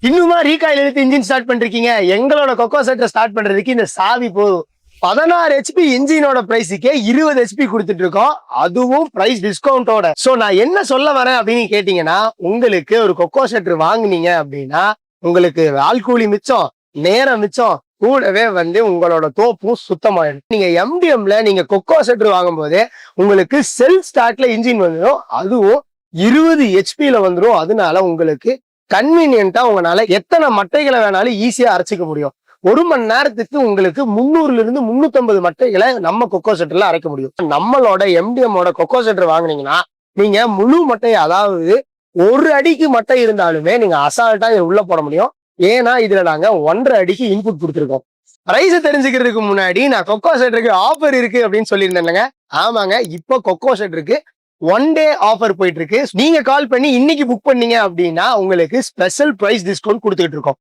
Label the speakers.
Speaker 1: இன்னுமா ரீகாயில் எடுத்து engine start பண்ணிருக்கீங்க? எங்களோட கொக்கோ செட்டை ஸ்டார்ட் பண்றதுக்கு இந்த சாவி போதும். 16 HP இன்ஜினோட பிரைஸுக்கே 20 HP கொடுத்துட்டு இருக்கோம், அதுவும் பிரைஸ் டிஸ்கவுண்டோட. சோ நான் என்ன சொல்ல வரேன் அப்படின்னு கேட்டீங்கன்னா, உங்களுக்கு ஒரு கொக்கோ செட்டர் வாங்குனீங்க அப்படின்னா உங்களுக்கு ஆள்கூலி மிச்சம், நேரம் மிச்சம், கூடவே உங்களோட தோப்பும் சுத்தமாயிடும். நீங்க எம்டிஎம்ல நீங்க கொக்கோ செட்டர் வாங்கும் போதே உங்களுக்கு செல்ஃப் ஸ்டார்ட்ல இன்ஜின் வந்துடும், அதுவும் 20 HP வந்துடும். அதனால உங்களுக்கு கன்வீனியன்ட்டா உங்களால எத்தனை மட்டைகளை வேணாலும் ஈஸியா அரைச்சிக்க முடியும். 1 மணி நேரத்துக்கு உங்களுக்கு 300 இருந்து 350 மட்டைகளை நம்ம கொக்கோ செட்டர்ல அரைக்க முடியும். நம்மளோட எம்டிஎம்மோட கொக்கோ செட்டர் வாங்குனீங்கன்னா நீங்க முழு மட்டை, அதாவது 1 அடிக்கு மட்டை இருந்தாலுமே நீங்க அசால்ட்டா உள்ள போட முடியும். ஏன்னா இதுல நாங்க 1.5 அடிக்கு இன்புட் கொடுத்துருக்கோம். பிரைஸ் தெரிஞ்சுக்கிறதுக்கு முன்னாடி நான் கொக்கோ செட்டருக்கு ஆஃபர் இருக்கு அப்படின்னு சொல்லியிருந்தேன்லங்க. ஆமாங்க, இப்போ கொக்கோ செட்டருக்கு 1 டே ஆஃபர் போயிட்டு இருக்கு. நீங்க கால் பண்ணி இன்னைக்கு புக் பண்ணீங்க அப்படின்னா உங்களுக்கு ஸ்பெஷல் பிரைஸ் டிஸ்கவுண்ட் கொடுத்துட்டு இருக்கோம்.